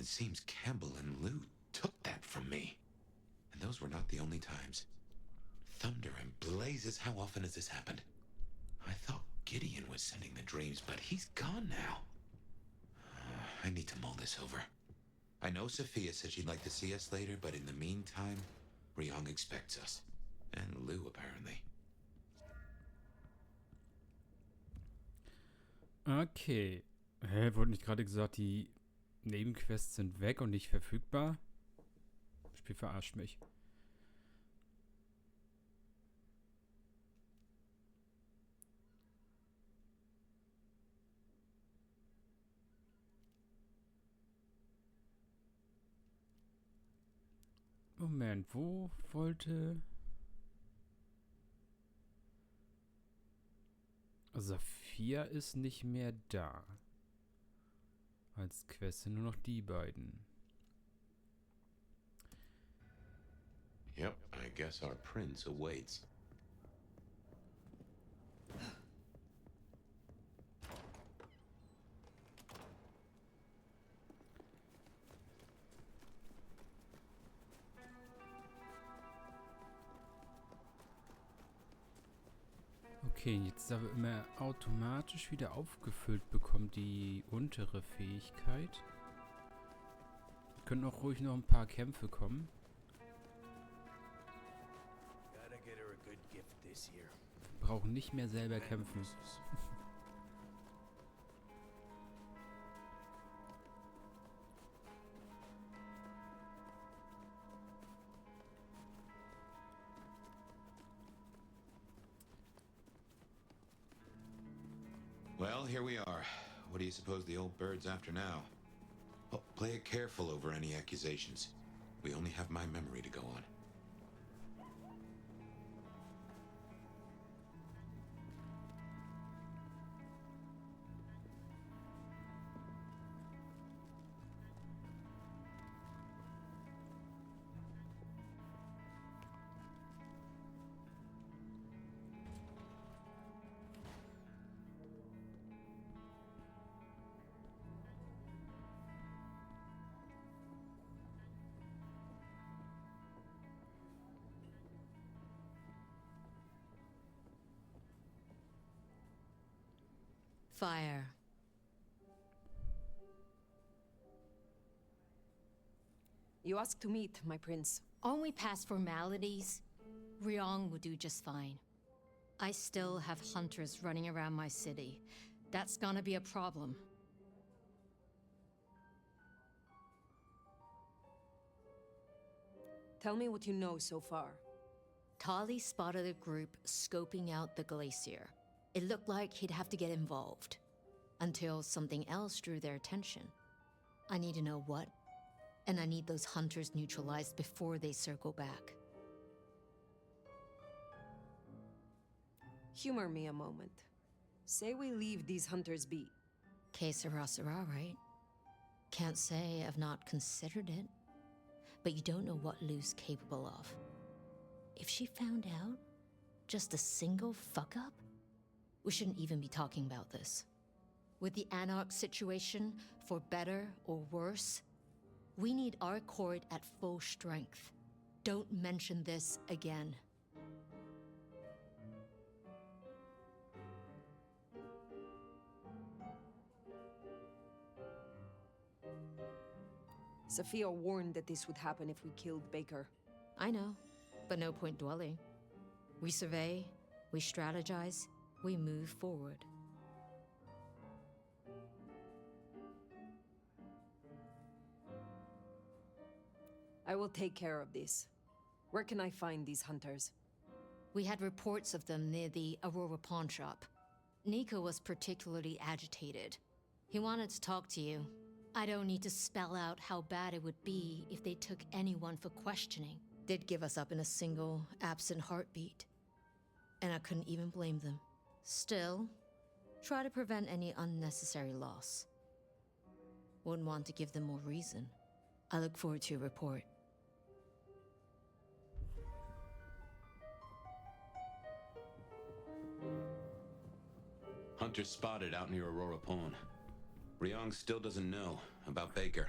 it seems Campbell and Lou took that from me. And those were not the only times. Thunder and blazes, how often has this happened? I thought Gideon was sending the dreams, but he's gone now. I need to mull this over. I know Sophia said she'd like to see us later, but in the meantime, Ryong expects us. And Lou, apparently. Okay. Hä, wurde nicht gerade gesagt, die Nebenquests sind weg und nicht verfügbar? Das Spiel verarscht mich. Moment, wo wollte... Saphir ist nicht mehr da. Als Quest sind nur noch die beiden. Yep, I guess our prince awaits. Okay, jetzt aber immer automatisch wieder aufgefüllt bekommt die untere Fähigkeit. Können auch ruhig noch ein paar Kämpfe kommen. Wir brauchen nicht mehr selber kämpfen. Well, here we are. What do you suppose the old bird's after now? Well, play it careful over any accusations. We only have my memory to go on. Fire. You asked to meet, my prince. Only past formalities. Ryong will do just fine. I still have hunters running around my city. That's gonna be a problem. Tell me what you know so far. Tali spotted a group scoping out the glacier. It looked like he'd have to get involved. Until something else drew their attention. I need to know what, and I need those hunters neutralized before they circle back. Humor me a moment. Say we leave these hunters be. Que sera sera, right? Can't say I've not considered it. But you don't know what Lou's capable of. If she found out, just a single fuck-up, we shouldn't even be talking about this. With the Anarch situation, for better or worse, we need our court at full strength. Don't mention this again. Sophia warned that this would happen if we killed Baker. I know, but no point dwelling. We survey, we strategize, we move forward. I will take care of this. Where can I find these hunters? We had reports of them near the Aurora pawn shop. Nico was particularly agitated. He wanted to talk to you. I don't need to spell out how bad it would be if they took anyone for questioning. They'd give us up in a single, absent heartbeat. And I couldn't even blame them. Still, try to prevent any unnecessary loss. Wouldn't want to give them more reason. I look forward to your report. Hunter spotted out near Aurora Pawn. Ryong still doesn't know about Baker.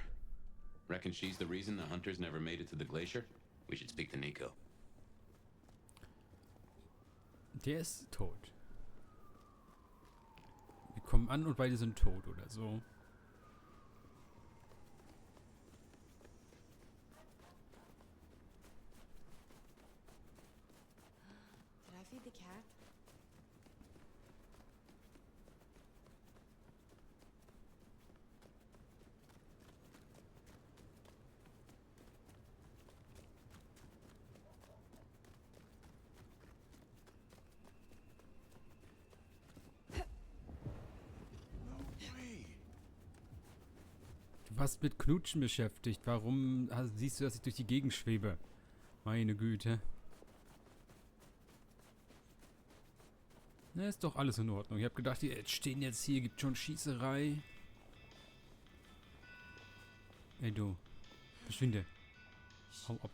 Reckon she's the reason the hunters never made it to the glacier? We should speak to Nico. Der ist tot. Wir kommen an und beide sind tot oder so. Did I feed the cat? Du warst mit Knutschen beschäftigt. Warum siehst du, dass ich durch die Gegend schwebe? Meine Güte. Na, ist doch alles in Ordnung. Ich habe gedacht, die stehen jetzt hier, gibt schon Schießerei. Ey du, verschwinde. Hau ab.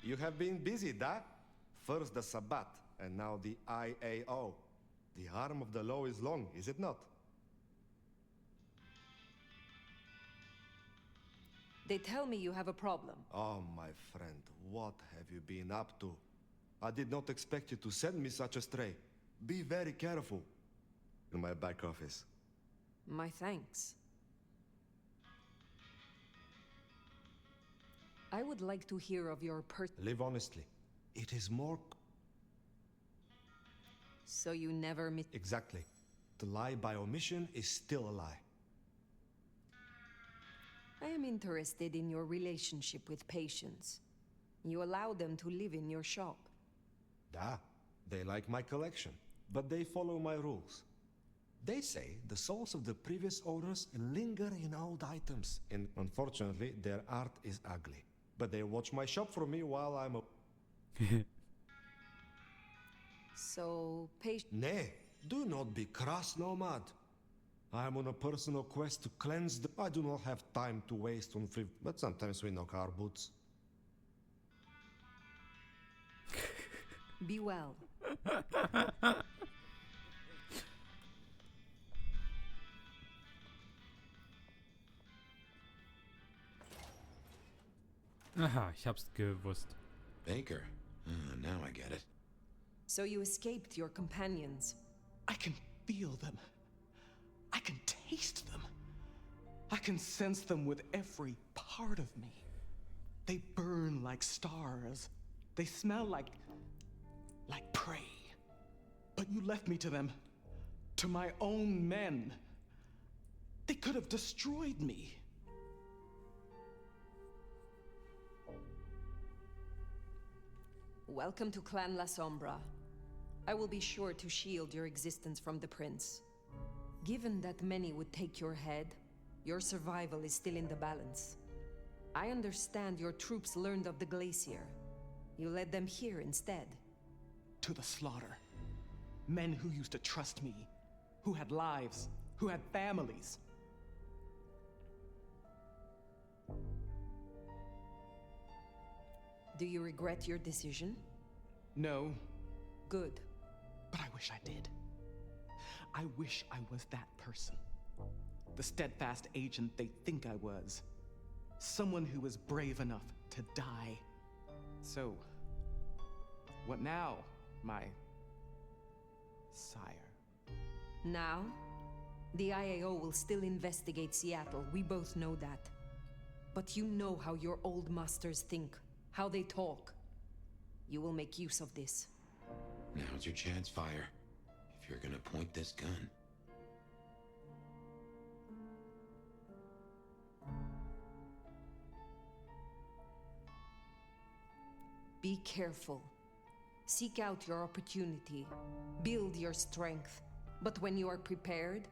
You have been busy, da? First the Sabbat, and now the IAO. The arm of the law is long, is it not? They tell me you have a problem. Oh, my friend, what have you been up to? I did not expect you to send me such a stray. Be very careful. In my back office. My thanks. I would like to hear of your Live honestly. It is more... So you never Exactly. To lie by omission is still a lie. I am interested in your relationship with patients. You allow them to live in your shop. Da, they like my collection, but they follow my rules. They say the souls of the previous owners linger in old items, and unfortunately their art is ugly. But they watch my shop for me while I'm a... So, Nay, do not be crass, nomad. I am on a personal quest to cleanse the... I do not have time to waste on free... But sometimes we knock our boots. Be well. Aha, ich hab's gewusst. Baker. Now I get it. So you escaped your companions. I can feel them. I can taste them. I can sense them with every part of me. They burn like stars. They smell like prey. But you left me to them. To my own men. They could have destroyed me. Welcome to Clan La Sombra. I will be sure to shield your existence from the prince. Given that many would take your head, your survival is still in the balance. I understand your troops learned of the glacier. You led them here instead. To the slaughter. Men who used to trust me. Who had lives. Who had families. Do you regret your decision? No, Good. but I wish I did. I wish I was that person. The steadfast agent they think I was. Someone who was brave enough to die. So, what now, my sire? Now, the IAO will still investigate Seattle. We both know that. But you know how your old masters think, how they talk. You will make use of this. Now's your chance, Fire. If you're gonna point this gun. Be careful. Seek out your opportunity. Build your strength. But when you are prepared,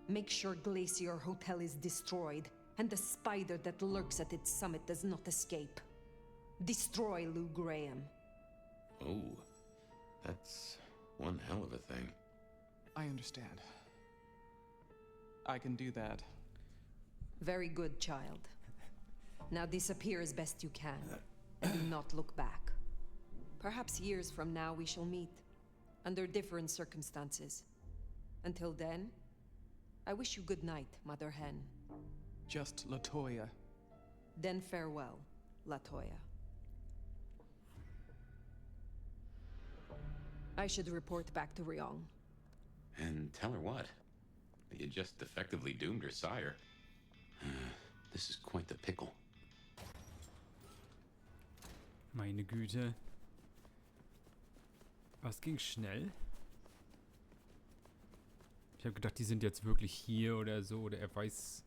make sure Glacier Hotel is destroyed and the spider that lurks at its summit does not escape. Destroy Lou Graham. Oh, that's one hell of a thing. I understand. I can do that. Very good, child. Now disappear as best you can. And do not look back. Perhaps years from now we shall meet. under different circumstances. Until then, I wish you good night, Mother Hen. Just Latoya. Then farewell, Latoya. I should report back to Ryong. And tell her what? You just effectively doomed her sire. This is quite the pickle. Meine Güte. Was ging schnell? Ich habe gedacht, die sind jetzt wirklich hier oder so. Oder er weiß,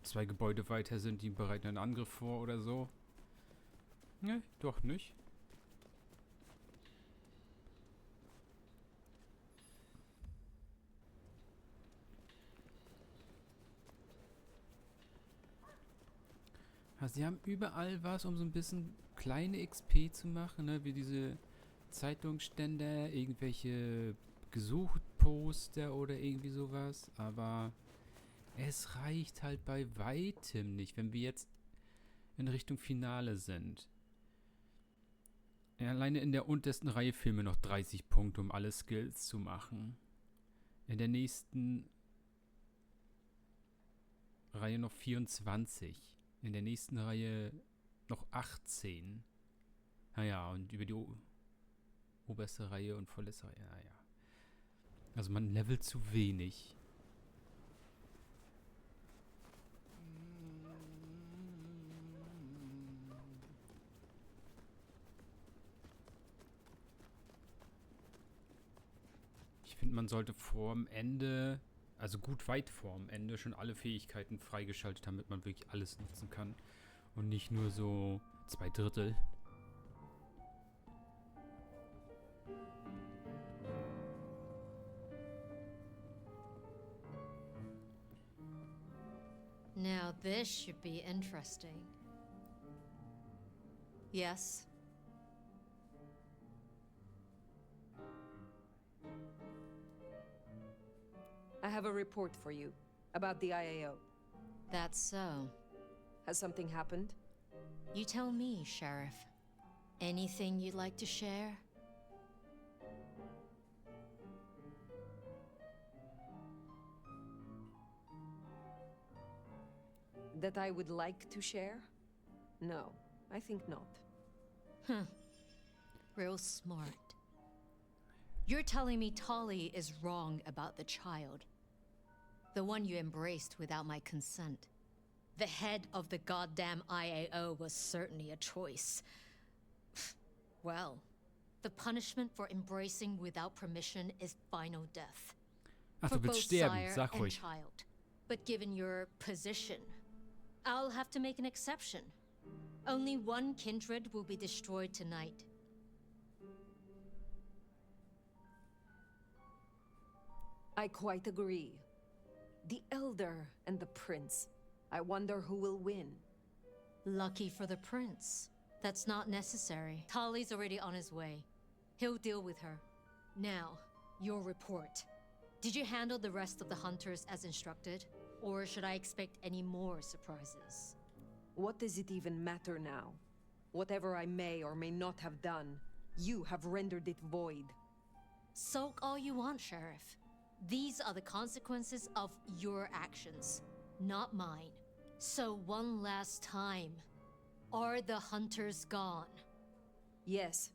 2 Gebäude weiter sind die bereiten einen Angriff vor oder so. Ne, doch nicht. Also sie haben überall was, um so ein bisschen kleine XP zu machen, ne? Wie diese Zeitungsständer, irgendwelche Gesuchtposter oder irgendwie sowas. Aber es reicht halt bei weitem nicht, wenn wir jetzt in Richtung Finale sind. Ja, alleine in der untersten Reihe fehlen mir noch 30 Punkte, um alle Skills zu machen. In der nächsten Reihe noch 24. In der nächsten Reihe noch 18. Naja, und über die oberste Reihe und vorletzte Reihe, naja. Also man levelt zu wenig. Ich finde, man sollte vorm Ende, also gut weit vorm Ende, schon alle Fähigkeiten freigeschaltet haben, damit man wirklich alles nutzen kann. Und nicht nur so 2/3. Now this should be interesting. Yes? I have a report for you about the IAO. That's so. Has something happened? You tell me, Sheriff. Anything you'd like to share? That I would like to share? No, I think not. Huh. Real smart. You're telling me Tali is wrong about the child. The one you embraced without my consent. The head of the goddamn IAO was certainly a choice. Well, the punishment for embracing without permission is final death. Ach, For du both willst sterben, sire sag and ruhig. child. But given your position, I'll have to make an exception. Only one kindred will be destroyed tonight. I quite agree. The Elder and the Prince. I wonder who will win. Lucky for the prince. That's not necessary. Tali's already on his way. He'll deal with her. Now, your report. Did you handle the rest of the hunters as instructed? Or should I expect any more surprises? What does it even matter now? Whatever I may or may not have done, you have rendered it void. Sulk all you want, Sheriff. These are the consequences of your actions, not mine. So one last time. Are the hunters gone? Yes.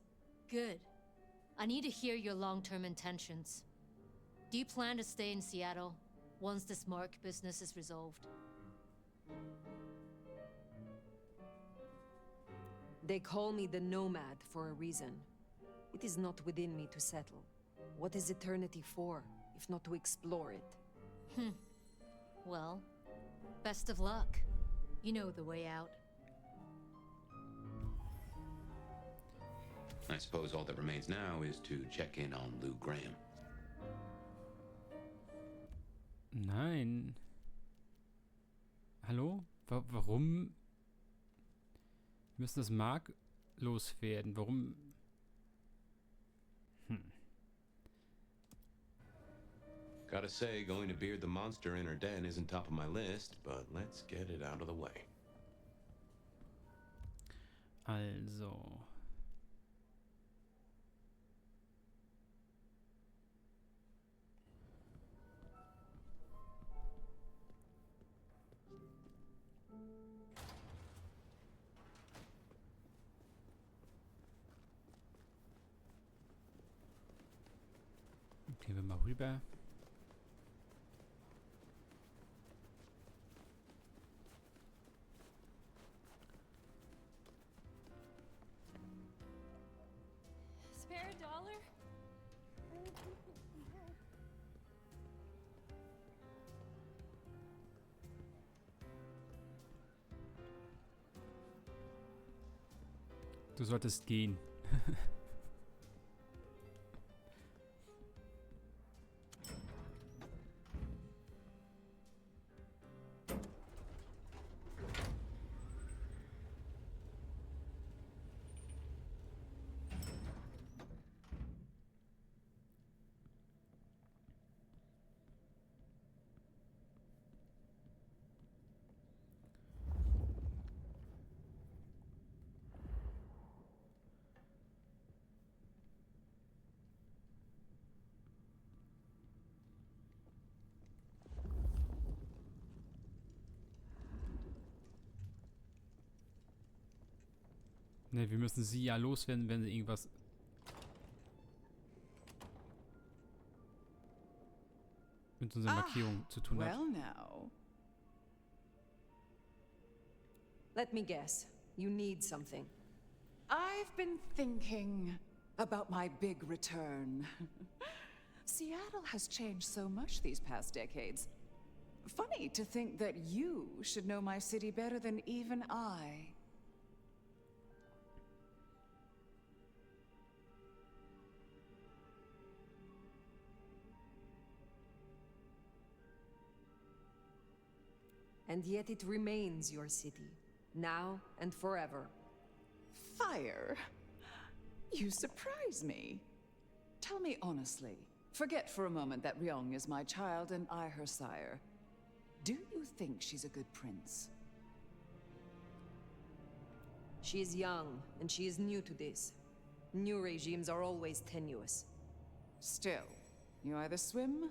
Good. I need to hear your long-term intentions. Do you plan to stay in Seattle once this Mark business is resolved? They call me the Nomad for a reason. It is not within me to settle. What is eternity for, if not to explore it? Well, best of luck. You know the way out. I suppose all that remains now is to check in on Lou Graham. Nein. Hallo? Warum? Wir müssen das Mark loswerden. Warum? Gotta say, going to beard the monster in her den isn't top of my list, but let's get it out of the way. Also. Gehen wir mal rüber. Spare a dollar? Du solltest gehen. Ne, wir müssen sie ja loswerden, wenn sie irgendwas mit unserer Markierung zu tun hat. Well now. Let me guess. You need something. I've been thinking about my big return. Seattle has changed so much these past decades. Funny to think that you should know my city better than even I. And yet it remains your city, now and forever. Fire? You surprise me. Tell me honestly, forget for a moment that Ryong is my child and I her sire. Do you think she's a good prince? She is young, and she is new to this. New regimes are always tenuous. Still, you either swim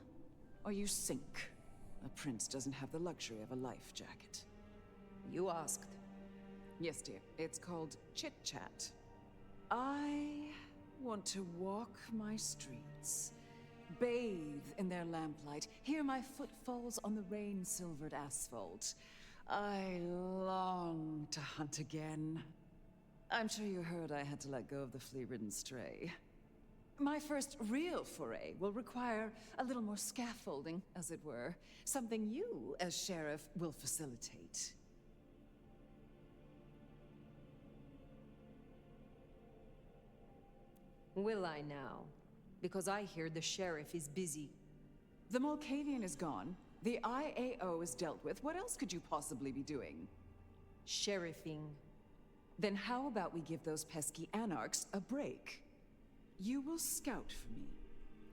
or you sink. A prince doesn't have the luxury of a life jacket. You asked. Yes, dear. It's called chit-chat. I want to walk my streets, bathe in their lamplight, hear my footfalls on the rain-silvered asphalt. I long to hunt again. I'm sure you heard I had to let go of the flea-ridden stray. My first real foray will require a little more scaffolding, as it were. Something you, as sheriff, will facilitate. Will I now? Because I hear the sheriff is busy. The Malkavian is gone. The IAO is dealt with. What else could you possibly be doing? Sheriffing. Then how about we give those pesky anarchs a break? You will scout for me.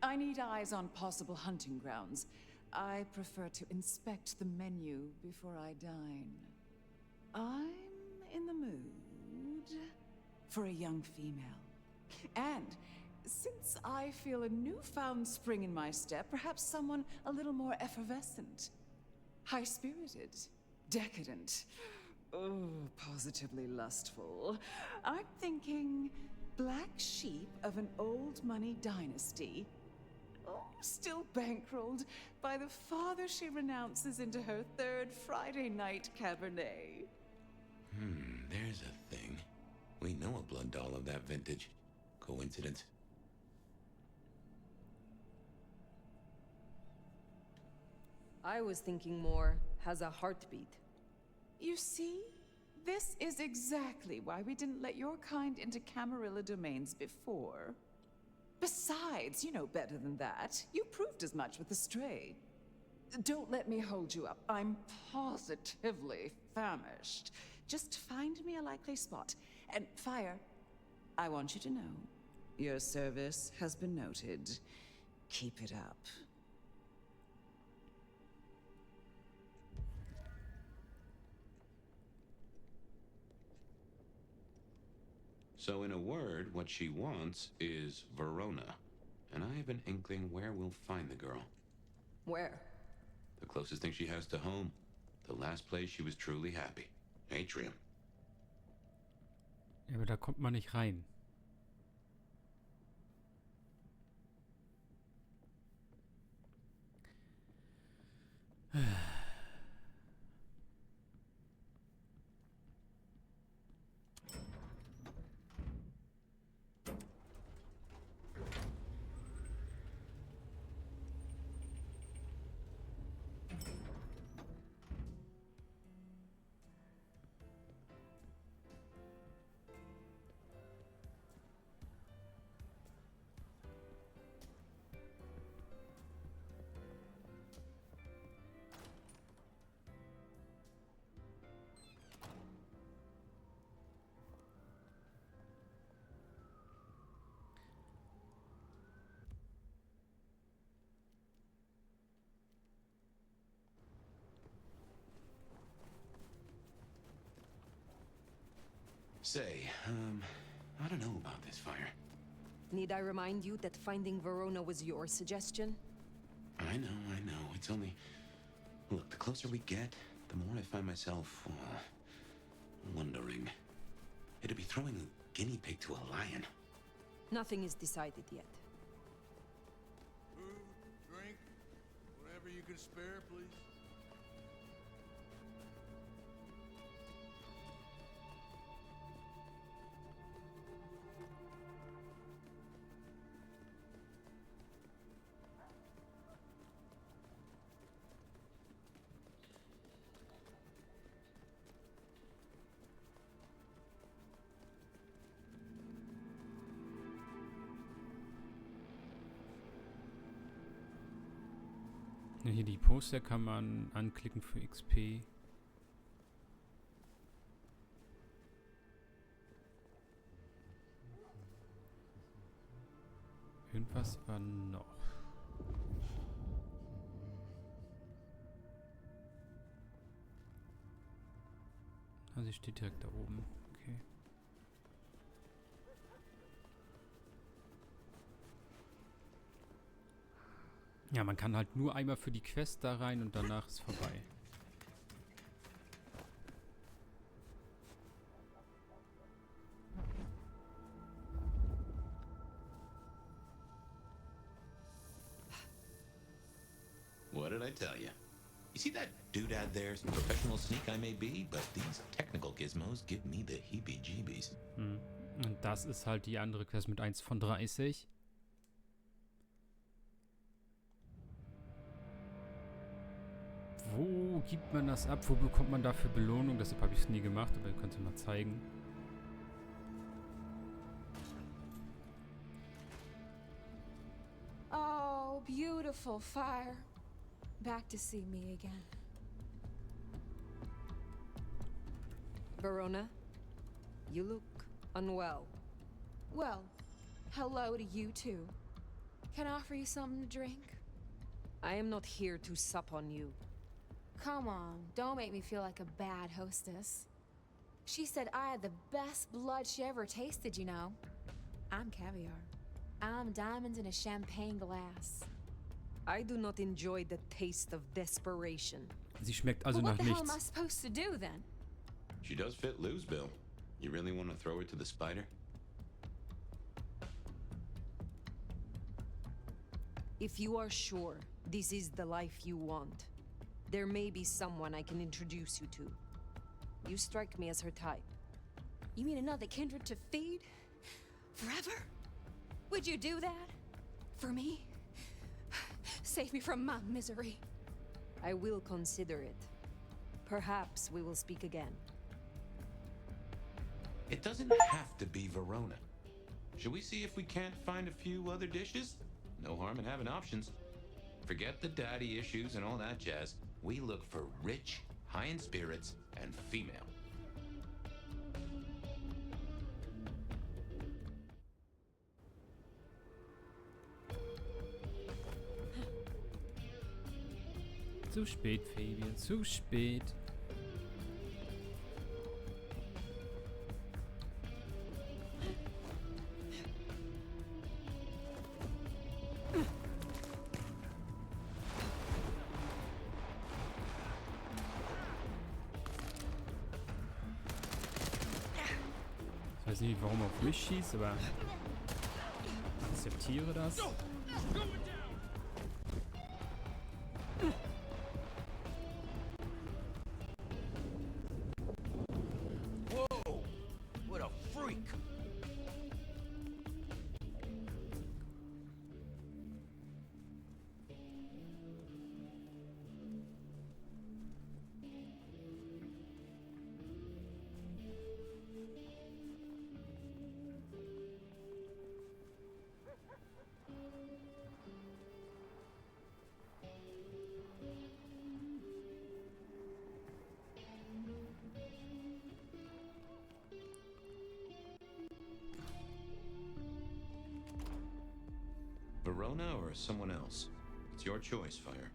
I need eyes on possible hunting grounds. I prefer to inspect the menu before I dine. I'm in the mood for a young female. And since I feel a newfound spring in my step, perhaps someone a little more effervescent. High-spirited. Decadent. Oh, positively lustful. I'm thinking black sheep of an old money dynasty. Oh, still bankrolled by the father she renounces into her third Friday night Cabernet. There's a thing. We know a blood doll of that vintage. Coincidence? I was thinking more, has a heartbeat. You see? This is exactly why we didn't let your kind into Camarilla domains before. Besides, you know better than that. You proved as much with the stray. Don't let me hold you up. I'm positively famished. Just find me a likely spot. And Fire, I want you to know, your service has been noted. Keep it up. So in a word, what she wants is Verona. And I have an inkling where we'll find the girl. Where? The closest thing she has to home. The last place she was truly happy. Atrium. Ja, aber da kommt man nicht rein. Say, I don't know about this fire. Need I remind you that finding Verona was your suggestion? I know. It's only... Look, the closer we get, the more I find myself, wondering. It'd be throwing a guinea pig to a lion. Nothing is decided yet. Food, drink, whatever you can spare, please. Ja, hier die Poster kann man anklicken für XP. Irgendwas war noch. Ah, sie steht direkt da oben. Okay. Ja, man kann halt nur einmal für die Quest da rein und danach ist vorbei. What did I tell you? You see that doodad there? Some professional sneak I may be, but these technical gizmos give me the heebie-jeebies. Und das ist halt die andere Quest mit 1 von 30. Wo gibt man das ab? Wo bekommt man dafür Belohnung? Deshalb habe ich es nie gemacht, aber ihr könnt es mal zeigen. Oh, beautiful fire. Back to see me again. Verona, you look unwell. Well, hello to you too. Can I offer you something to drink? I am not here to sup on you. Come on, don't make me feel like a bad hostess. She said I had the best blood she ever tasted, you know. I'm caviar. I'm diamonds in a champagne glass. I do not enjoy the taste of desperation. Sie schmeckt also Well, nach what the hell am I nichts. supposed to do then? She does fit Lou's bill. You really want to throw her to the spider? If you are sure this is the life you want, there may be someone I can introduce you to. You strike me as her type. You mean another kindred to feed? Forever? Would you do that? For me? Save me from my misery. I will consider it. Perhaps we will speak again. It doesn't have to be Verona. Should we see if we can't find a few other dishes? No harm in having options. Forget the daddy issues and all that jazz. We look for rich, high in spirits, and female. Zu spät, Fabian, zu spät. Ich weiß nicht, warum er auf mich schießt, aber ich akzeptiere das. Whoa! What a freak! Verona or someone else? It's your choice, Fire.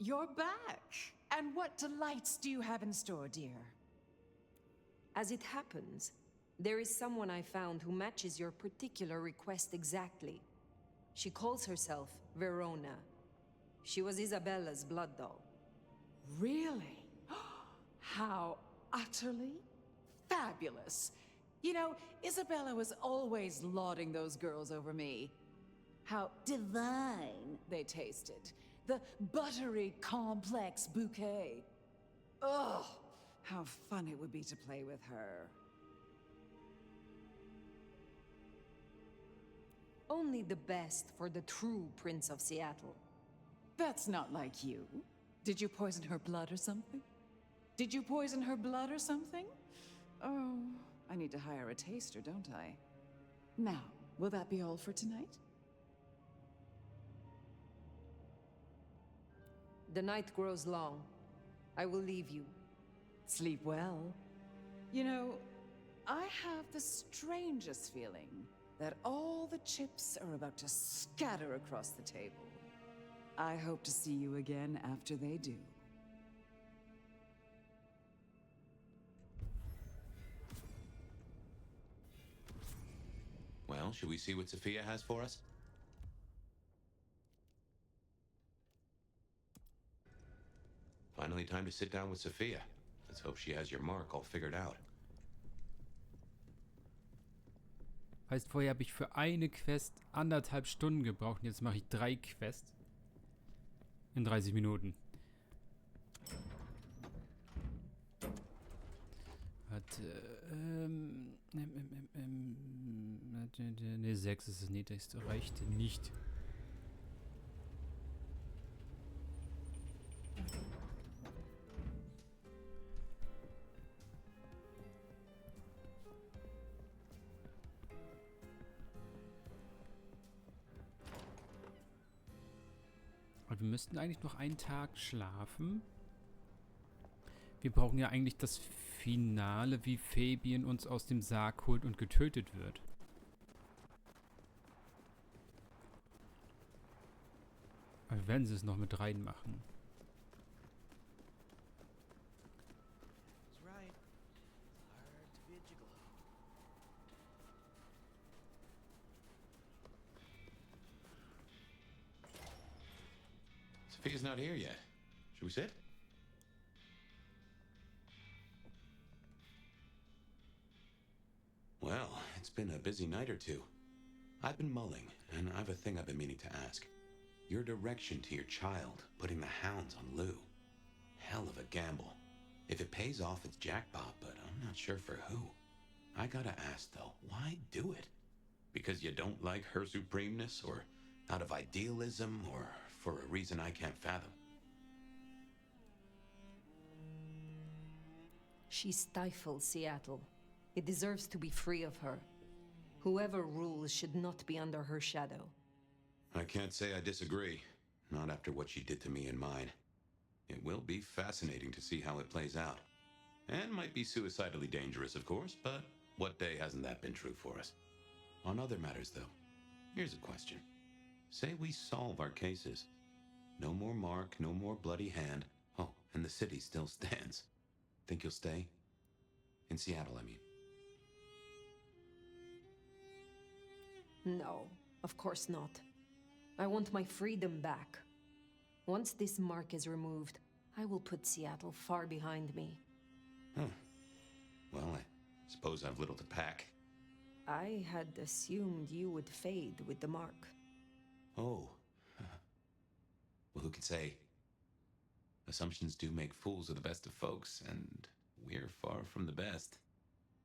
You're back. And what delights do you have in store, dear? As it happens, there is someone I found who matches your particular request exactly. She calls herself Verona. She was Isabella's blood doll. Really? How utterly fabulous. You know, Isabella was always lauding those girls over me. How divine they tasted. The buttery, complex bouquet. Oh, how fun it would be to play with her. Only the best for the true Prince of Seattle. That's not like you. Did you poison her blood or something? Did you poison her blood or something? Oh, I need to hire a taster, don't I? Now, will that be all for tonight? The night grows long. I will leave you. Sleep well. You know, I have the strangest feeling that all the chips are about to scatter across the table. I hope to see you again after they do. Well, should we see what Sophia has for us? Finally time to sit down with Sophia. Let's hope she has your mark all figured out. Heißt, vorher habe ich für eine Quest 1,5 Stunden gebraucht und jetzt mache ich 3 Quests in 30 Minuten. Ne, 6 ist das niedrigste, reicht nicht. Aber wir müssten eigentlich noch einen Tag schlafen. Wir brauchen ja eigentlich das Finale, wie Fabian uns aus dem Sarg holt und getötet wird. Aber werden sie es noch mit reinmachen? Sophia's not here yet. Should we sit? Well, it's been a busy night or two. I've been mulling, and I've a thing I've been meaning to ask. Your direction to your child, putting the hounds on Lou. Hell of a gamble. If it pays off, it's jackpot, but I'm not sure for who. I gotta ask, though, why do it? Because you don't like her supremeness, or out of idealism, or for a reason I can't fathom? She stifles Seattle. It deserves to be free of her. Whoever rules should not be under her shadow. I can't say I disagree. Not after what she did to me and mine. It will be fascinating to see how it plays out. And might be suicidally dangerous, of course, but what day hasn't that been true for us? On other matters, though, here's a question. Say we solve our cases. No more mark, no more bloody hand. Oh, and the city still stands. Think you'll stay? In Seattle, I mean. No, of course not. I want my freedom back. Once this mark is removed, I will put Seattle far behind me. Huh. Well, I suppose I've little to pack. I had assumed you would fade with the mark. Oh. Well, who can say? Assumptions do make fools of the best of folks, and we're far from the best.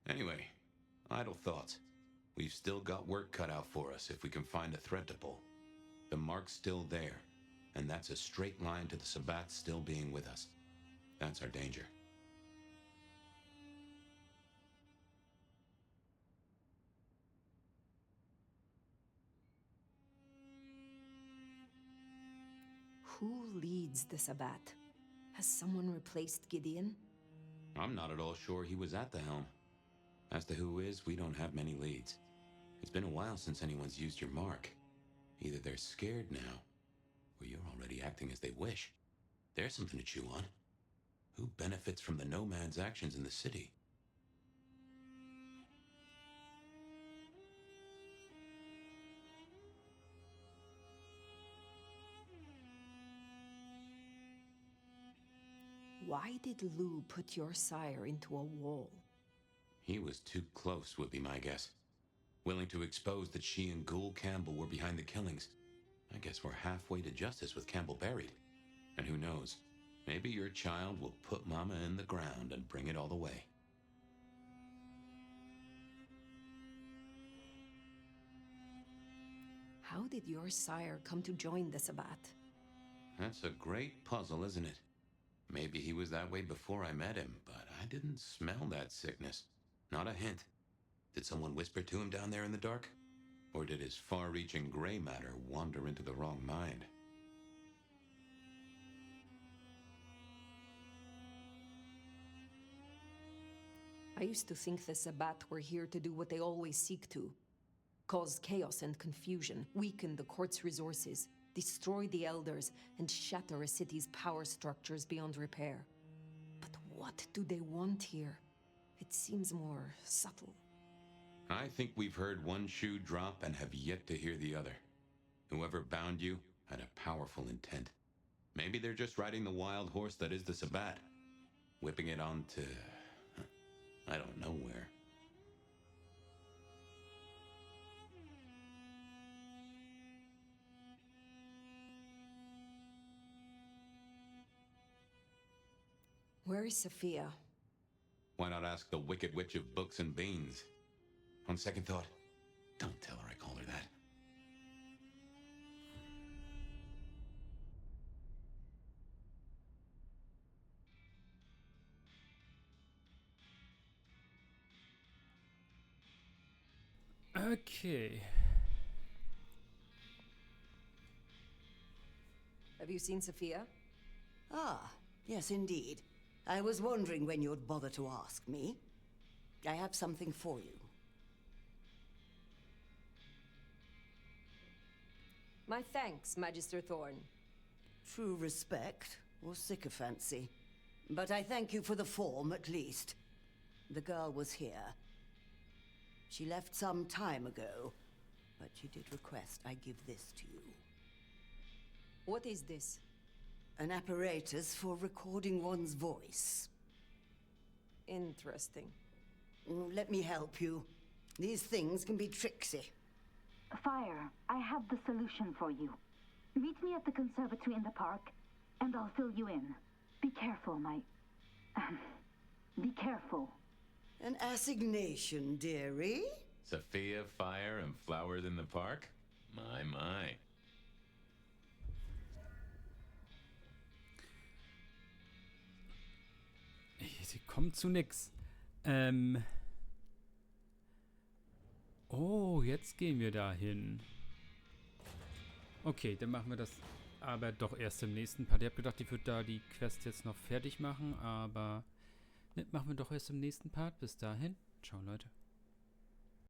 Anyway, idle thoughts. We've still got work cut out for us if we can find a thread to pull. The mark's still there, and that's a straight line to the Sabbats still being with us. That's our danger. Who leads the Sabbat? Has someone replaced Gideon? I'm not at all sure he was at the helm. As to who is, we don't have many leads. It's been a while since anyone's used your mark. Either they're scared now, or you're already acting as they wish. There's something to chew on. Who benefits from the nomad's actions in the city? Why did Lou put your sire into a wall? He was too close, would be my guess. Willing to expose that she and Ghoul Campbell were behind the killings. I guess we're halfway to justice with Campbell buried. And who knows, maybe your child will put Mama in the ground and bring it all the way. How did your sire come to join the Sabbat? That's a great puzzle, isn't it? Maybe he was that way before I met him, but I didn't smell that sickness. Not a hint. Did someone whisper to him down there in the dark? Or did his far-reaching gray matter wander into the wrong mind? I used to think the Sabbat were here to do what they always seek to. Cause chaos and confusion, weaken the court's resources, destroy the elders, and shatter a city's power structures beyond repair. But what do they want here? It seems more subtle. I think we've heard one shoe drop and have yet to hear the other. Whoever bound you had a powerful intent. Maybe they're just riding the wild horse that is the Sabbat, whipping it onto... I don't know where. Where is Sophia? Why not ask the Wicked Witch of Books and Beans? On second thought, don't tell her I called her that. Okay. Have you seen Sophia? Ah, yes indeed. I was wondering when you'd bother to ask me. I have something for you. My thanks, Magister Thorn. True respect, or sycophancy. But I thank you for the form, at least. The girl was here. She left some time ago, but she did request I give this to you. What is this? An apparatus for recording one's voice. Interesting. Let me help you. These things can be tricksy. Fire, I have the solution for you. Meet me at the conservatory in the park, and I'll fill you in. Be careful, be careful. An assignation, dearie? Sophia, fire, and flowers in the park? My. Sie kommt zu nix. Oh, jetzt gehen wir dahin. Okay, dann machen wir das aber doch erst im nächsten Part. Ich habe gedacht, ich würde da die Quest jetzt noch fertig machen, aber ne, machen wir doch erst im nächsten Part. Bis dahin, ciao Leute.